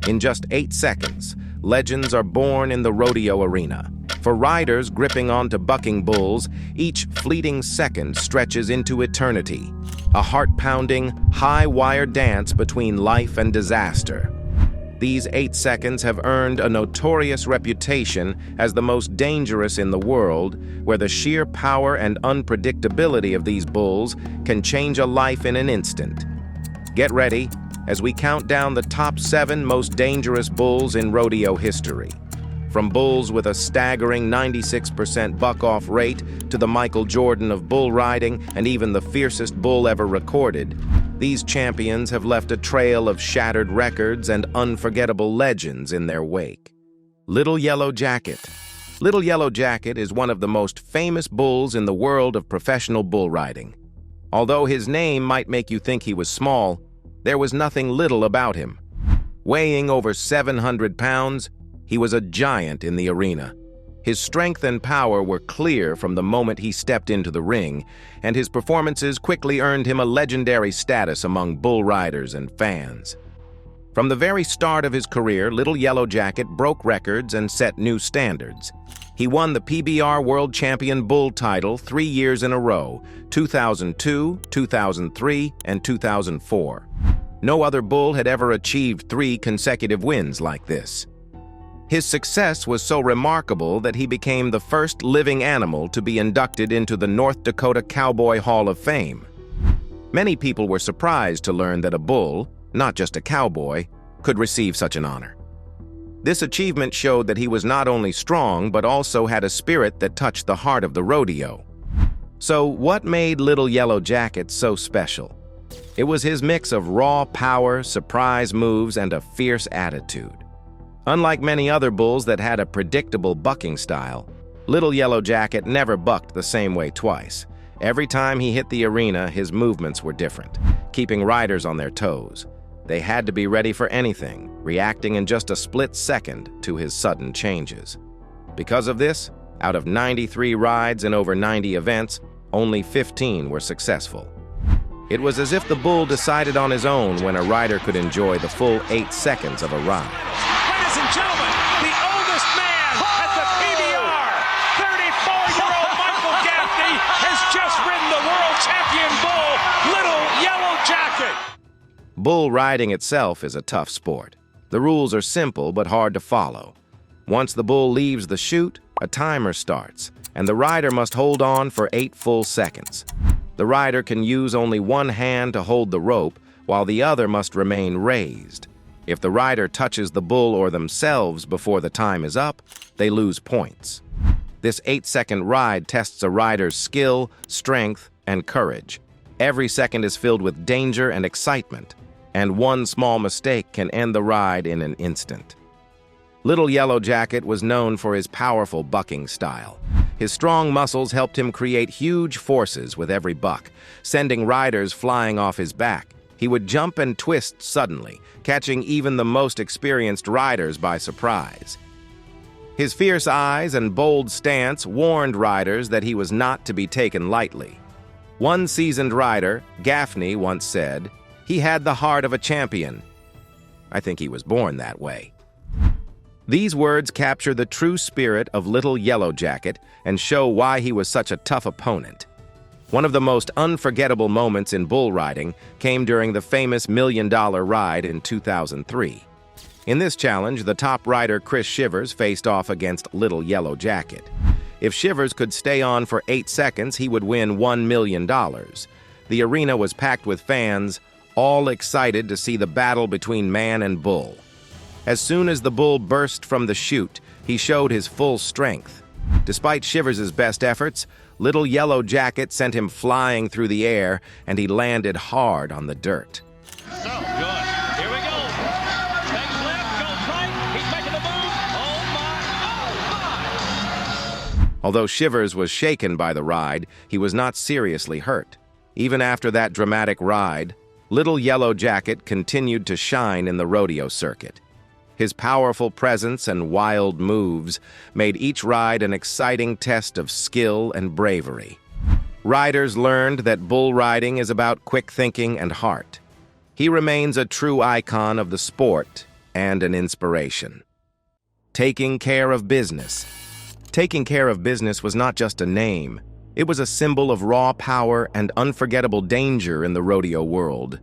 In just 8 seconds, legends are born in the rodeo arena. For riders gripping onto bucking bulls, each fleeting second stretches into eternity, a heart-pounding, high-wire dance between life and disaster. These 8 seconds have earned a notorious reputation as the most dangerous in the world, where the sheer power and unpredictability of these bulls can change a life in an instant. Get ready as we count down the top 7 most dangerous bulls in rodeo history. From bulls with a staggering 96% buck-off rate to the Michael Jordan of bull riding and even the fiercest bull ever recorded, these champions have left a trail of shattered records and unforgettable legends in their wake. Little Yellow Jacket. Little Yellow Jacket is one of the most famous bulls in the world of professional bull riding. Although his name might make you think he was small, there was nothing little about him. Weighing over 700 pounds, he was a giant in the arena. His strength and power were clear from the moment he stepped into the ring, and his performances quickly earned him a legendary status among bull riders and fans. From the very start of his career, Little Yellow Jacket broke records and set new standards. He won the PBR World Champion Bull title 3 years in a row, 2002, 2003, and 2004. No other bull had ever achieved 3 consecutive wins like this. His success was so remarkable that he became the first living animal to be inducted into the North Dakota Cowboy Hall of Fame. Many people were surprised to learn that a bull, not just a cowboy, could receive such an honor. This achievement showed that he was not only strong but also had a spirit that touched the heart of the rodeo. So what made Little Yellow Jacket so special? It was his mix of raw power, surprise moves, and a fierce attitude. Unlike many other bulls that had a predictable bucking style, Little Yellow Jacket never bucked the same way twice. Every time he hit the arena, his movements were different, keeping riders on their toes. They had to be ready for anything, reacting in just a split second to his sudden changes. Because of this, out of 93 rides and over 90 events, only 15 were successful. It was as if the bull decided on his own when a rider could enjoy the full 8 seconds of a ride. Ladies and gentlemen, the oldest man at the PBR, 34-year-old Michael Gaffney, has just ridden the world champion bull, Little Yellow Jacket. Bull riding itself is a tough sport. The rules are simple but hard to follow. Once the bull leaves the chute, a timer starts, and the rider must hold on for 8 full seconds. The rider can use only one hand to hold the rope, while the other must remain raised. If the rider touches the bull or themselves before the time is up, they lose points. This 8-second ride tests a rider's skill, strength, and courage. Every second is filled with danger and excitement, and one small mistake can end the ride in an instant. Little Yellow Jacket was known for his powerful bucking style. His strong muscles helped him create huge forces with every buck, sending riders flying off his back. He would jump and twist suddenly, catching even the most experienced riders by surprise. His fierce eyes and bold stance warned riders that he was not to be taken lightly. One seasoned rider, Gaffney, once said, "He had the heart of a champion." I think he was born that way. These words capture the true spirit of Little Yellow Jacket and show why he was such a tough opponent. One of the most unforgettable moments in bull riding came during the famous $1 million ride in 2003. In this challenge, the top rider Chris Shivers faced off against Little Yellow Jacket. If Shivers could stay on for 8 seconds, he would win $1 million. The arena was packed with fans, all excited to see the battle between man and bull. As soon as the bull burst from the chute, he showed his full strength. Despite Shivers' best efforts, Little Yellow Jacket sent him flying through the air, and he landed hard on the dirt. So good. Here we go. Takes left, goes right. He's making the move. Oh, my. Although Shivers was shaken by the ride, he was not seriously hurt. Even after that dramatic ride, Little Yellow Jacket continued to shine in the rodeo circuit. His powerful presence and wild moves made each ride an exciting test of skill and bravery. Riders learned that bull riding is about quick thinking and heart. He remains a true icon of the sport and an inspiration. Taking care of business. Taking care of business was not just a name. It was a symbol of raw power and unforgettable danger in the rodeo world.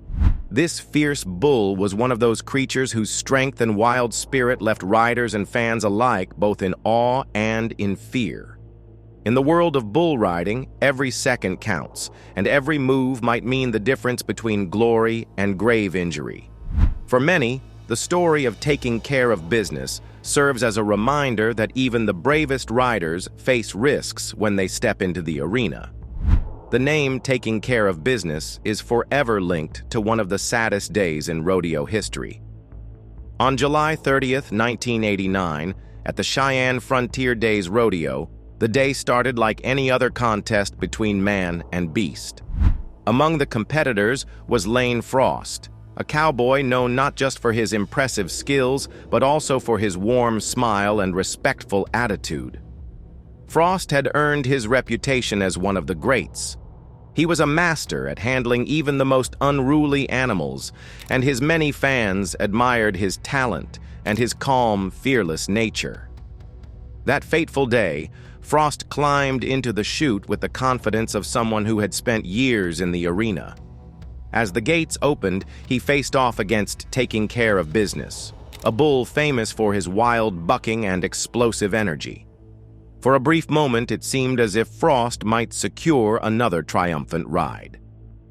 This fierce bull was one of those creatures whose strength and wild spirit left riders and fans alike both in awe and in fear. In the world of bull riding, every second counts, and every move might mean the difference between glory and grave injury. For many, the story of taking care of business serves as a reminder that even the bravest riders face risks when they step into the arena. The name taking care of business is forever linked to one of the saddest days in rodeo history. On July 30th, 1989, at the Cheyenne Frontier Days Rodeo, the day started like any other contest between man and beast. Among the competitors was Lane Frost, a cowboy known not just for his impressive skills, but also for his warm smile and respectful attitude. Frost had earned his reputation as one of the greats. He was a master at handling even the most unruly animals, and his many fans admired his talent and his calm, fearless nature. That fateful day, Frost climbed into the chute with the confidence of someone who had spent years in the arena. As the gates opened, he faced off against Taking Care of Business, a bull famous for his wild bucking and explosive energy. For a brief moment, it seemed as if Frost might secure another triumphant ride.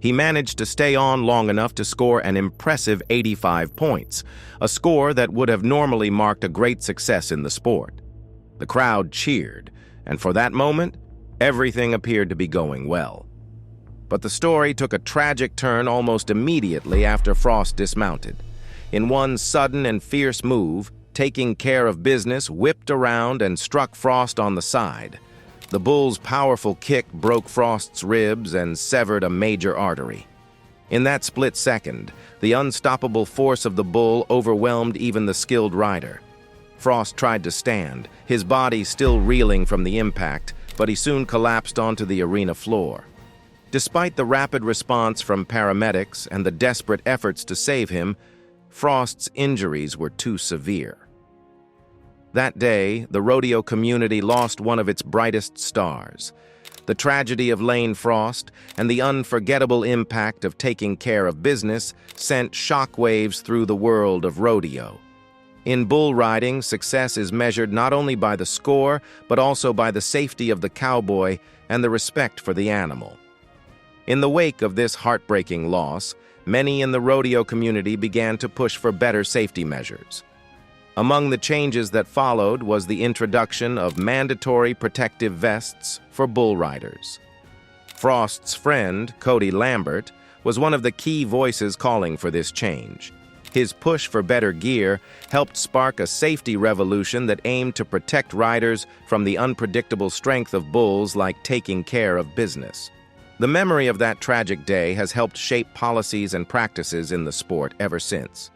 He managed to stay on long enough to score an impressive 85 points, a score that would have normally marked a great success in the sport. The crowd cheered, and for that moment, everything appeared to be going well. But the story took a tragic turn almost immediately after Frost dismounted. In one sudden and fierce move, Taking Care of Business whipped around and struck Frost on the side. The bull's powerful kick broke Frost's ribs and severed a major artery. In that split second, the unstoppable force of the bull overwhelmed even the skilled rider. Frost tried to stand, his body still reeling from the impact, but he soon collapsed onto the arena floor. Despite the rapid response from paramedics and the desperate efforts to save him, Frost's injuries were too severe. That day, the rodeo community lost one of its brightest stars. The tragedy of Lane Frost and the unforgettable impact of Taking Care of Business sent shockwaves through the world of rodeo. In bull riding, success is measured not only by the score, but also by the safety of the cowboy and the respect for the animal. In the wake of this heartbreaking loss, many in the rodeo community began to push for better safety measures. Among the changes that followed was the introduction of mandatory protective vests for bull riders. Frost's friend, Cody Lambert, was one of the key voices calling for this change. His push for better gear helped spark a safety revolution that aimed to protect riders from the unpredictable strength of bulls like Taking Care of Business. The memory of that tragic day has helped shape policies and practices in the sport ever since.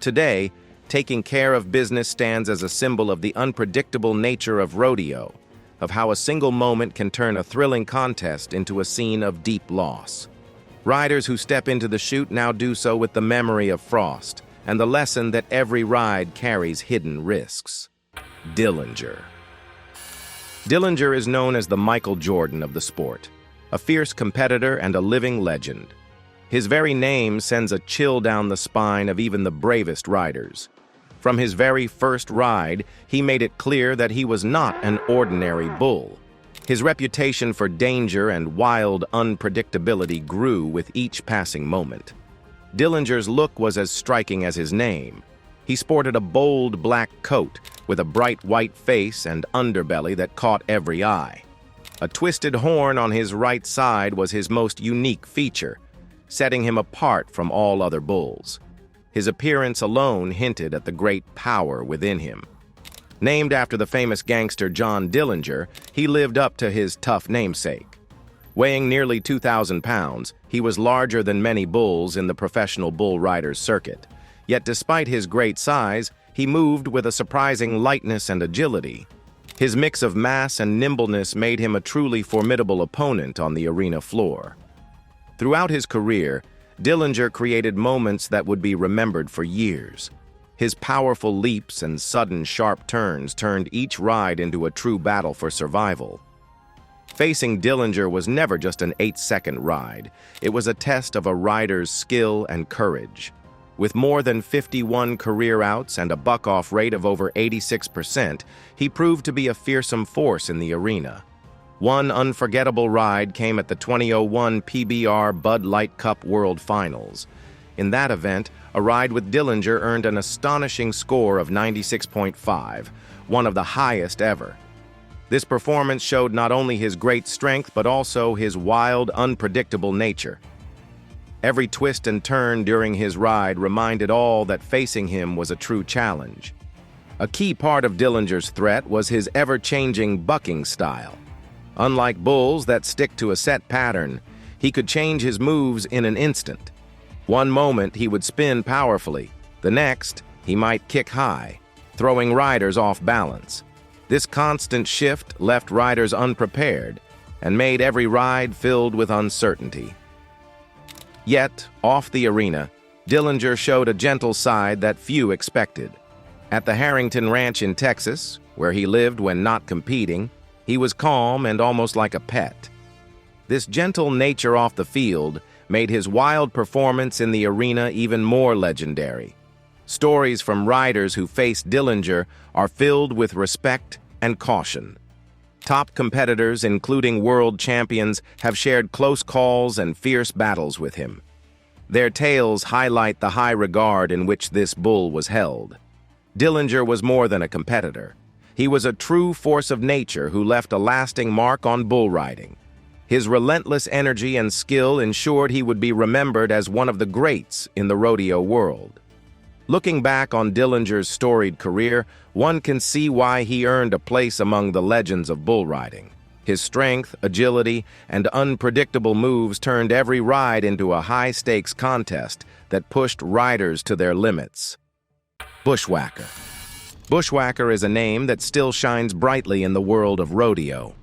Today, Taking Care of Business stands as a symbol of the unpredictable nature of rodeo, of how a single moment can turn a thrilling contest into a scene of deep loss. Riders who step into the chute now do so with the memory of Frost and the lesson that every ride carries hidden risks. Dillinger. Dillinger is known as the Michael Jordan of the sport, a fierce competitor and a living legend. His very name sends a chill down the spine of even the bravest riders. From his very first ride, he made it clear that he was not an ordinary bull. His reputation for danger and wild unpredictability grew with each passing moment. Dillinger's look was as striking as his name. He sported a bold black coat with a bright white face and underbelly that caught every eye. A twisted horn on his right side was his most unique feature, setting him apart from all other bulls. His appearance alone hinted at the great power within him. Named after the famous gangster John Dillinger, he lived up to his tough namesake. Weighing nearly 2,000 pounds, he was larger than many bulls in the professional bull riders circuit. Yet despite his great size, he moved with a surprising lightness and agility. His mix of mass and nimbleness made him a truly formidable opponent on the arena floor. Throughout his career, Dillinger created moments that would be remembered for years. His powerful leaps and sudden sharp turns turned each ride into a true battle for survival. Facing Dillinger was never just an 8-second ride. It was a test of a rider's skill and courage. With more than 51 career outs and a buck-off rate of over 86%, he proved to be a fearsome force in the arena. One unforgettable ride came at the 2001 PBR Bud Light Cup World Finals. In that event, a ride with Dillinger earned an astonishing score of 96.5, one of the highest ever. This performance showed not only his great strength but also his wild, unpredictable nature. Every twist and turn during his ride reminded all that facing him was a true challenge. A key part of Dillinger's threat was his ever-changing bucking style. Unlike bulls that stick to a set pattern, he could change his moves in an instant. One moment he would spin powerfully, the next he might kick high, throwing riders off balance. This constant shift left riders unprepared and made every ride filled with uncertainty. Yet, off the arena, Dillinger showed a gentle side that few expected. At the Harrington Ranch in Texas, where he lived when not competing, he was calm and almost like a pet. This gentle nature off the field made his wild performance in the arena even more legendary. Stories from riders who faced Dillinger are filled with respect and caution. Top competitors, including world champions, have shared close calls and fierce battles with him. Their tales highlight the high regard in which this bull was held. Dillinger was more than a competitor. He was a true force of nature who left a lasting mark on bull riding. His relentless energy and skill ensured he would be remembered as one of the greats in the rodeo world. Looking back on Dillinger's storied career, one can see why he earned a place among the legends of bull riding. His strength, agility, and unpredictable moves turned every ride into a high-stakes contest that pushed riders to their limits. Bushwhacker. Bushwhacker is a name that still shines brightly in the world of rodeo.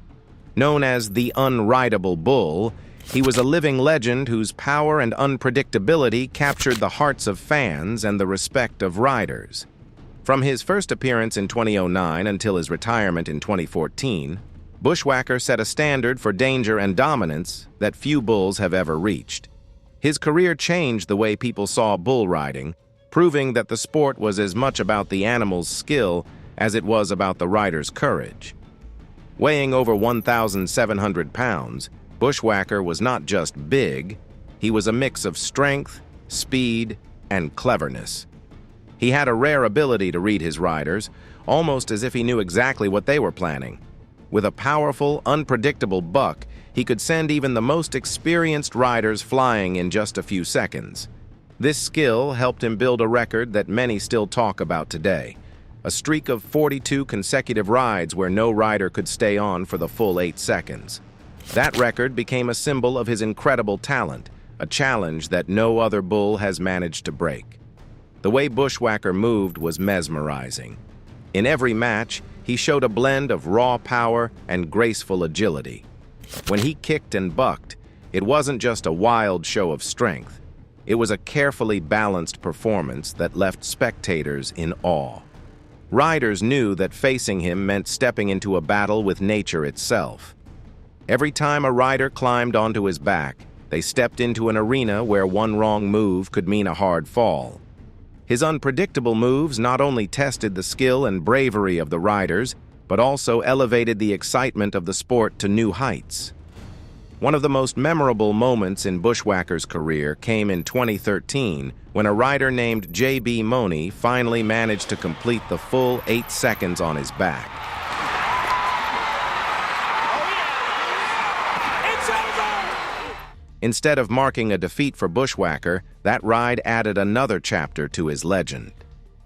Known as the unrideable bull, he was a living legend whose power and unpredictability captured the hearts of fans and the respect of riders. From his first appearance in 2009 until his retirement in 2014, Bushwhacker set a standard for danger and dominance that few bulls have ever reached. His career changed the way people saw bull riding, proving that the sport was as much about the animal's skill as it was about the rider's courage. Weighing over 1,700 pounds, Bushwhacker was not just big, he was a mix of strength, speed, and cleverness. He had a rare ability to read his riders, almost as if he knew exactly what they were planning. With a powerful, unpredictable buck, he could send even the most experienced riders flying in just a few seconds. This skill helped him build a record that many still talk about today. A streak of 42 consecutive rides where no rider could stay on for the full 8 seconds. That record became a symbol of his incredible talent, a challenge that no other bull has managed to break. The way Bushwhacker moved was mesmerizing. In every match, he showed a blend of raw power and graceful agility. When he kicked and bucked, it wasn't just a wild show of strength. It was a carefully balanced performance that left spectators in awe. Riders knew that facing him meant stepping into a battle with nature itself. Every time a rider climbed onto his back, they stepped into an arena where one wrong move could mean a hard fall. His unpredictable moves not only tested the skill and bravery of the riders, but also elevated the excitement of the sport to new heights. One of the most memorable moments in Bushwhacker's career came in 2013 when a rider named J.B. Money finally managed to complete the full 8 seconds on his back. Instead of marking a defeat for Bushwhacker, that ride added another chapter to his legend.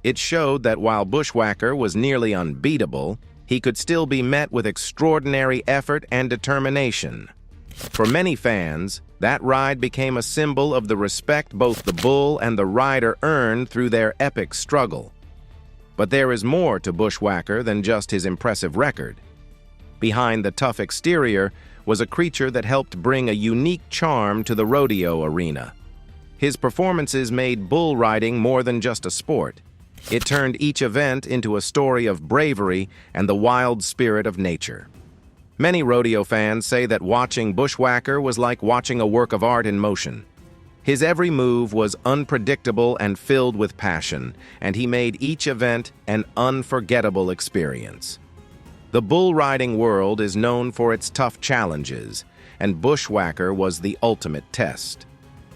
It showed that while Bushwhacker was nearly unbeatable, he could still be met with extraordinary effort and determination. For many fans, that ride became a symbol of the respect both the bull and the rider earned through their epic struggle. But there is more to Bushwhacker than just his impressive record. Behind the tough exterior was a creature that helped bring a unique charm to the rodeo arena. His performances made bull riding more than just a sport. It turned each event into a story of bravery and the wild spirit of nature. Many rodeo fans say that watching Bushwhacker was like watching a work of art in motion. His every move was unpredictable and filled with passion, and he made each event an unforgettable experience. The bull riding world is known for its tough challenges, and Bushwhacker was the ultimate test.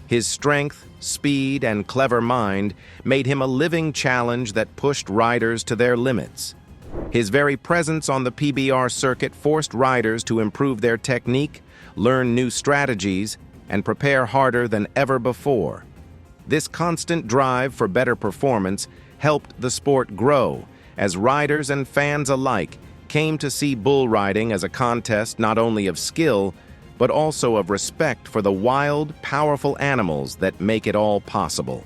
His strength, speed, and clever mind made him a living challenge that pushed riders to their limits. His very presence on the PBR circuit forced riders to improve their technique, learn new strategies, and prepare harder than ever before. This constant drive for better performance helped the sport grow, as riders and fans alike came to see bull riding as a contest not only of skill, but also of respect for the wild, powerful animals that make it all possible.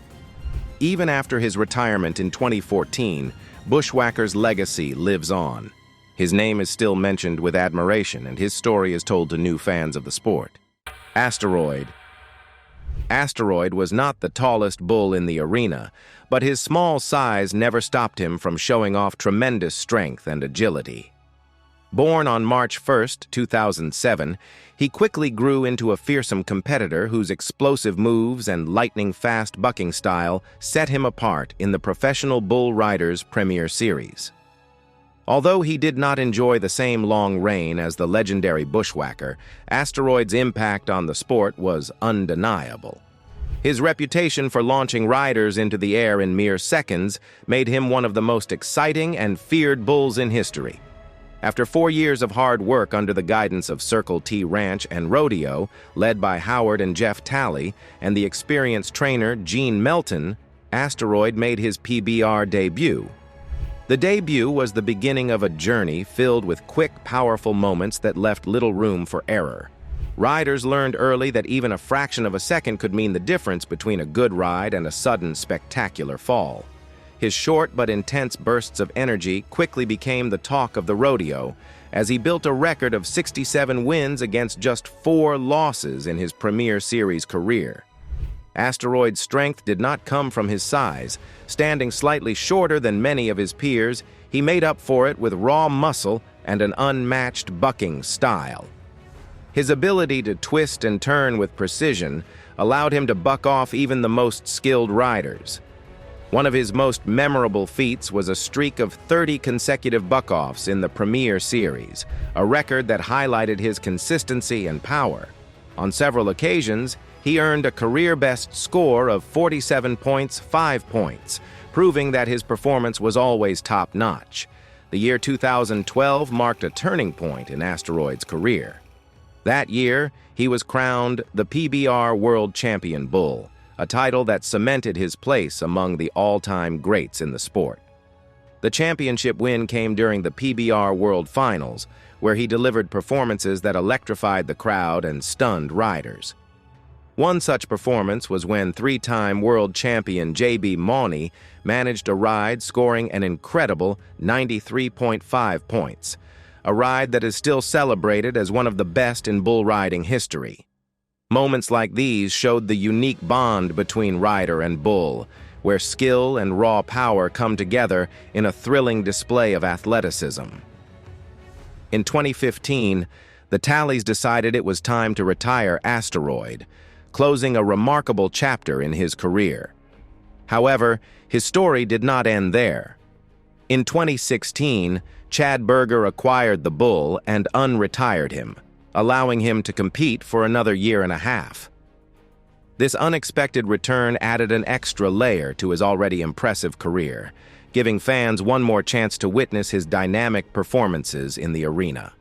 Even after his retirement in 2014, Bushwhacker's legacy lives on. His name is still mentioned with admiration, and his story is told to new fans of the sport. Asteroid. Asteroid was not the tallest bull in the arena, but his small size never stopped him from showing off tremendous strength and agility. Born on March 1, 2007, he quickly grew into a fearsome competitor whose explosive moves and lightning-fast bucking style set him apart in the Professional Bull Riders Premier Series. Although he did not enjoy the same long reign as the legendary Bushwhacker, Asteroid's impact on the sport was undeniable. His reputation for launching riders into the air in mere seconds made him one of the most exciting and feared bulls in history. After 4 years of hard work under the guidance of Circle T Ranch and Rodeo, led by Howard and Jeff Talley, and the experienced trainer Gene Melton, Asteroid made his PBR debut. The debut was the beginning of a journey filled with quick, powerful moments that left little room for error. Riders learned early that even a fraction of a second could mean the difference between a good ride and a sudden, spectacular fall. His short but intense bursts of energy quickly became the talk of the rodeo, as he built a record of 67 wins against just 4 losses in his Premier Series career. Asteroid's strength did not come from his size. Standing slightly shorter than many of his peers, he made up for it with raw muscle and an unmatched bucking style. His ability to twist and turn with precision allowed him to buck off even the most skilled riders. One of his most memorable feats was a streak of 30 consecutive buck-offs in the Premier Series, a record that highlighted his consistency and power. On several occasions, he earned a career-best score of 47 points, 5 points, proving that his performance was always top-notch. The year 2012 marked a turning point in Asteroid's career. That year, he was crowned the PBR World Champion Bull, a title that cemented his place among the all-time greats in the sport. The championship win came during the PBR World Finals, where he delivered performances that electrified the crowd and stunned riders. One such performance was when 3-time world champion J.B. Mauney managed a ride scoring an incredible 93.5 points, a ride that is still celebrated as one of the best in bull riding history. Moments like these showed the unique bond between rider and bull, where skill and raw power come together in a thrilling display of athleticism. In 2015, the Tallies decided it was time to retire Asteroid, closing a remarkable chapter in his career. However, his story did not end there. In 2016, Chad Berger acquired the bull and unretired him, allowing him to compete for another year and a half. This unexpected return added an extra layer to his already impressive career, giving fans one more chance to witness his dynamic performances in the arena.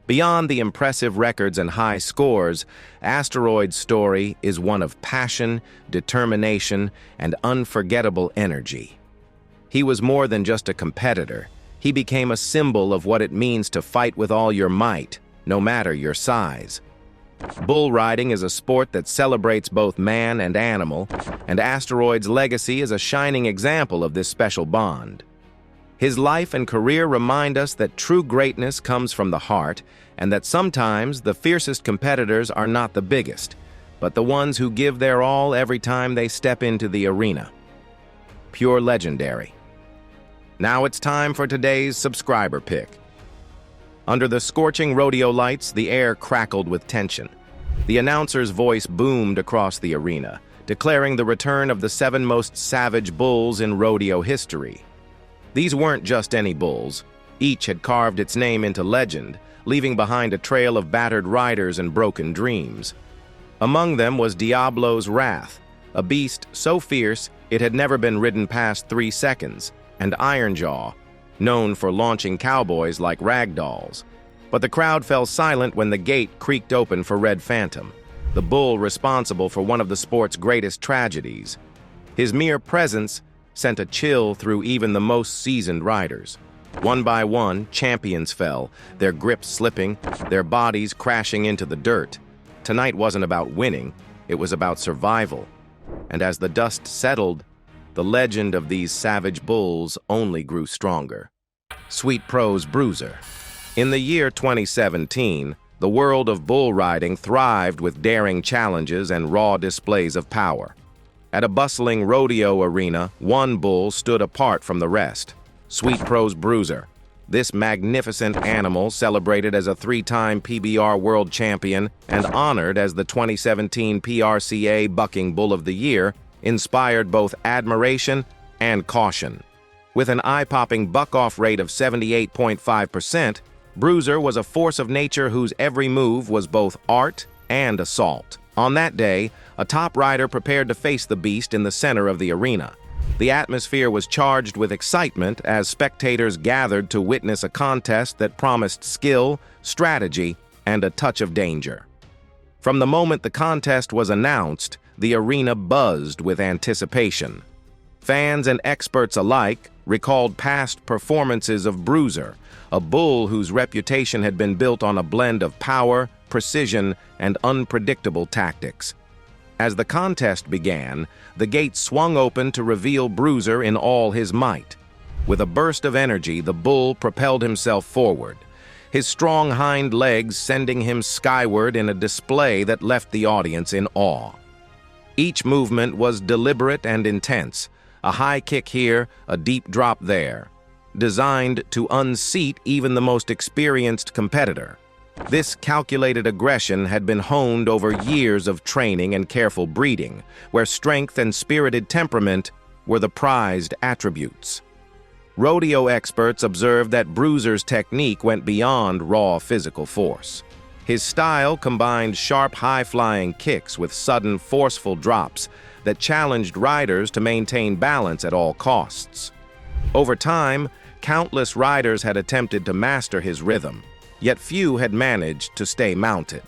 Beyond the impressive records and high scores, Asteroid's story is one of passion, determination, and unforgettable energy. He was more than just a competitor. He became a symbol of what it means to fight with all your might, no matter your size. Bull riding is a sport that celebrates both man and animal, and Asteroid's legacy is a shining example of this special bond. His life and career remind us that true greatness comes from the heart, and that sometimes the fiercest competitors are not the biggest, but the ones who give their all every time they step into the arena. Pure legendary. Now it's time for today's subscriber pick. Under the scorching rodeo lights, the air crackled with tension. The announcer's voice boomed across the arena, declaring the return of the 7 most savage bulls in rodeo history. These weren't just any bulls. Each had carved its name into legend, leaving behind a trail of battered riders and broken dreams. Among them was Diablo's Wrath, a beast so fierce it had never been ridden past 3 seconds, and Ironjaw, known for launching cowboys like ragdolls. But the crowd fell silent when the gate creaked open for Red Phantom, the bull responsible for one of the sport's greatest tragedies. His mere presence sent a chill through even the most seasoned riders. One by one, champions fell, their grips slipping, their bodies crashing into the dirt. Tonight wasn't about winning, it was about survival. And as the dust settled, the legend of these savage bulls only grew stronger. Sweet Pro's Bruiser. In the year 2017, the world of bull riding thrived with daring challenges and raw displays of power. At a bustling rodeo arena, one bull stood apart from the rest. Sweet Pro's Bruiser. This magnificent animal, celebrated as a 3-time PBR world champion and honored as the 2017 PRCA Bucking Bull of the Year, inspired both admiration and caution. With an eye-popping buck-off rate of 78.5%, Bruiser was a force of nature whose every move was both art and assault. On that day, a top rider prepared to face the beast in the center of the arena. The atmosphere was charged with excitement as spectators gathered to witness a contest that promised skill, strategy, and a touch of danger. From the moment the contest was announced, the arena buzzed with anticipation. Fans and experts alike recalled past performances of Bruiser, a bull whose reputation had been built on a blend of power, precision, and unpredictable tactics. As the contest began, the gate swung open to reveal Bruiser in all his might. With a burst of energy, the bull propelled himself forward, his strong hind legs sending him skyward in a display that left the audience in awe. Each movement was deliberate and intense, a high kick here, a deep drop there, designed to unseat even the most experienced competitor. This calculated aggression had been honed over years of training and careful breeding, where strength and spirited temperament were the prized attributes. Rodeo experts observed that Bruiser's technique went beyond raw physical force. His style combined sharp, high-flying kicks with sudden, forceful drops that challenged riders to maintain balance at all costs. Over time, countless riders had attempted to master his rhythm, yet few had managed to stay mounted.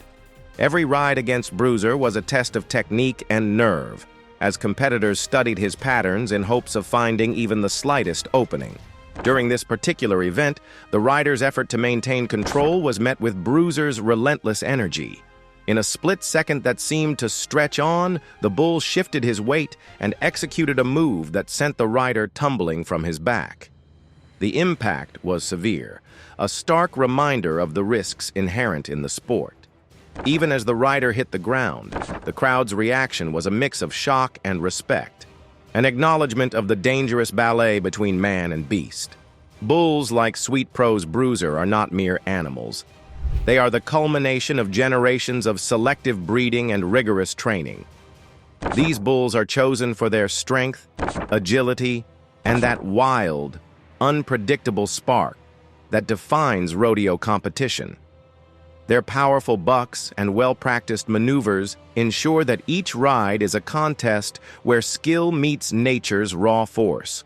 Every ride against Bruiser was a test of technique and nerve, as competitors studied his patterns in hopes of finding even the slightest opening. During this particular event, the rider's effort to maintain control was met with Bruiser's relentless energy. In a split second that seemed to stretch on, the bull shifted his weight and executed a move that sent the rider tumbling from his back. The impact was severe, a stark reminder of the risks inherent in the sport. Even as the rider hit the ground, the crowd's reaction was a mix of shock and respect, an acknowledgement of the dangerous ballet between man and beast. Bulls like Sweet Pro's Bruiser are not mere animals. They are the culmination of generations of selective breeding and rigorous training. These bulls are chosen for their strength, agility, and that wild, unpredictable spark that defines rodeo competition. Their powerful bucks and well-practiced maneuvers ensure that each ride is a contest where skill meets nature's raw force.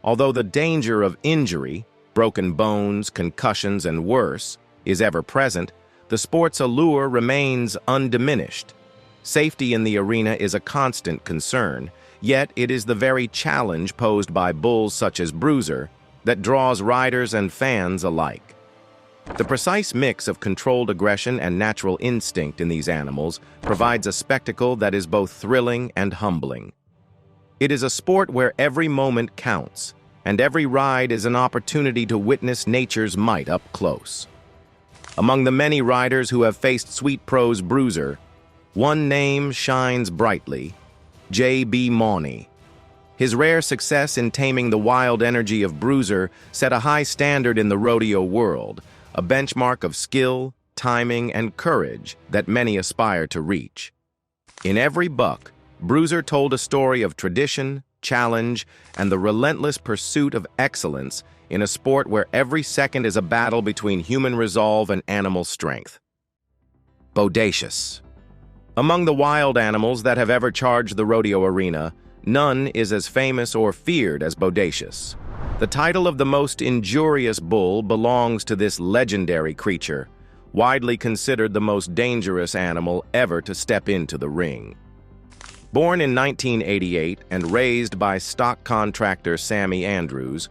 Although the danger of injury, broken bones, concussions, and worse, is ever present, the sport's allure remains undiminished. Safety in the arena is a constant concern, yet it is the very challenge posed by bulls such as Bruiser that draws riders and fans alike. The precise mix of controlled aggression and natural instinct in these animals provides a spectacle that is both thrilling and humbling. It is a sport where every moment counts, and every ride is an opportunity to witness nature's might up close. Among the many riders who have faced Sweet Pro's Bruiser, one name shines brightly: J.B. Mauney. His rare success in taming the wild energy of Bruiser set a high standard in the rodeo world, a benchmark of skill, timing, and courage that many aspire to reach. In every buck, Bruiser told a story of tradition, challenge, and the relentless pursuit of excellence in a sport where every second is a battle between human resolve and animal strength. Bodacious. Among the wild animals that have ever charged the rodeo arena, none is as famous or feared as Bodacious. The title of the most injurious bull belongs to this legendary creature, widely considered the most dangerous animal ever to step into the ring. Born in 1988 and raised by stock contractor Sammy Andrews,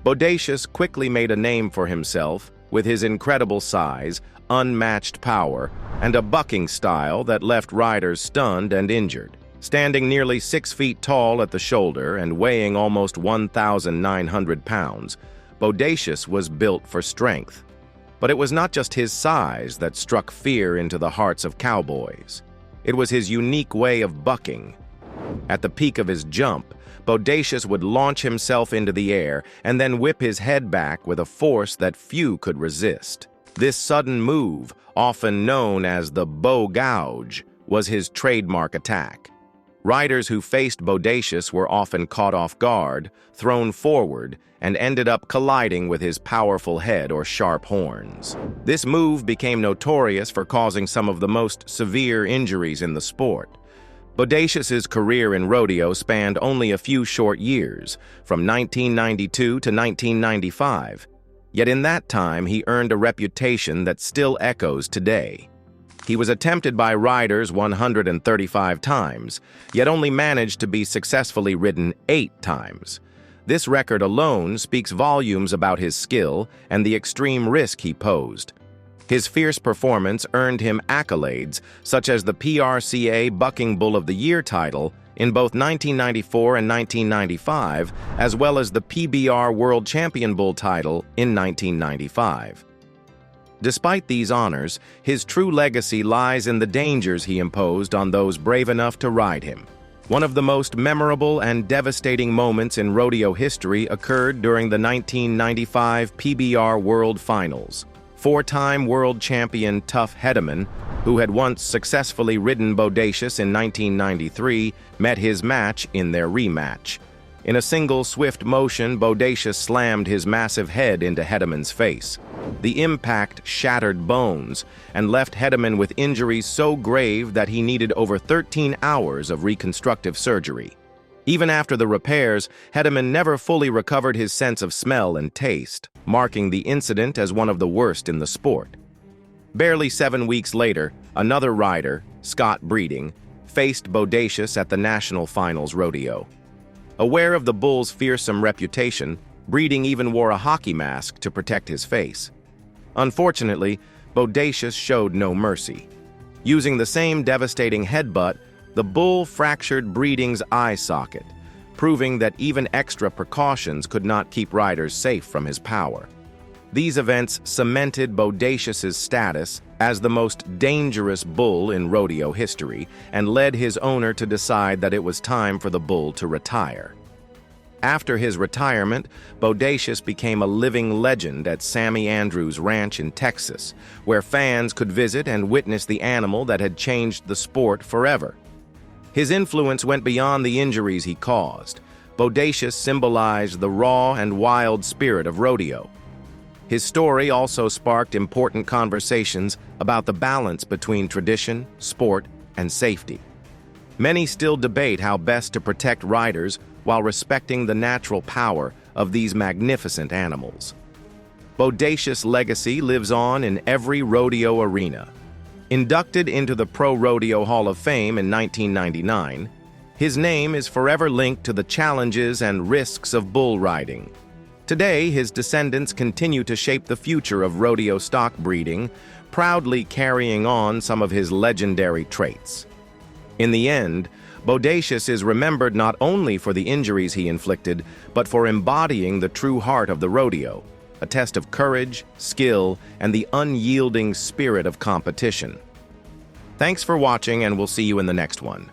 Bodacious quickly made a name for himself with his incredible size, unmatched power, and a bucking style that left riders stunned and injured. Standing nearly 6 feet tall at the shoulder and weighing almost 1,900 pounds, Bodacious was built for strength. But it was not just his size that struck fear into the hearts of cowboys. It was his unique way of bucking. At the peak of his jump, Bodacious would launch himself into the air and then whip his head back with a force that few could resist. This sudden move, often known as the bow gouge, was his trademark attack. Riders who faced Bodacious were often caught off guard, thrown forward, and ended up colliding with his powerful head or sharp horns. This move became notorious for causing some of the most severe injuries in the sport. Bodacious's career in rodeo spanned only a few short years, from 1992 to 1995. Yet in that time, he earned a reputation that still echoes today. He was attempted by riders 135 times, yet only managed to be successfully ridden 8 times. This record alone speaks volumes about his skill and the extreme risk he posed. His fierce performance earned him accolades such as the PRCA Bucking Bull of the Year title in both 1994 and 1995, as well as the PBR World Champion Bull title in 1995. Despite these honors, his true legacy lies in the dangers he imposed on those brave enough to ride him. One of the most memorable and devastating moments in rodeo history occurred during the 1995 PBR World Finals. 4-time world champion Tuff Hedeman, who had once successfully ridden Bodacious in 1993, met his match in their rematch. In a single swift motion, Bodacious slammed his massive head into Hedeman's face. The impact shattered bones and left Hedeman with injuries so grave that he needed over 13 hours of reconstructive surgery. Even after the repairs, Hedeman never fully recovered his sense of smell and taste, marking the incident as one of the worst in the sport. Barely 7 weeks later, another rider, Scott Breeding, faced Bodacious at the National Finals Rodeo. Aware of the bull's fearsome reputation, Breeding even wore a hockey mask to protect his face. Unfortunately, Bodacious showed no mercy. Using the same devastating headbutt, the bull fractured Breeding's eye socket, proving that even extra precautions could not keep riders safe from his power. These events cemented Bodacious's status as the most dangerous bull in rodeo history and led his owner to decide that it was time for the bull to retire. After his retirement, Bodacious became a living legend at Sammy Andrews Ranch in Texas, where fans could visit and witness the animal that had changed the sport forever. His influence went beyond the injuries he caused. Bodacious symbolized the raw and wild spirit of rodeo. His story also sparked important conversations about the balance between tradition, sport, and safety. Many still debate how best to protect riders while respecting the natural power of these magnificent animals. Bodacious' legacy lives on in every rodeo arena. Inducted into the Pro Rodeo Hall of Fame in 1999, his name is forever linked to the challenges and risks of bull riding. Today, his descendants continue to shape the future of rodeo stock breeding, proudly carrying on some of his legendary traits. In the end, Bodacious is remembered not only for the injuries he inflicted, but for embodying the true heart of the rodeo, a test of courage, skill, and the unyielding spirit of competition. Thanks for watching, and we'll see you in the next one.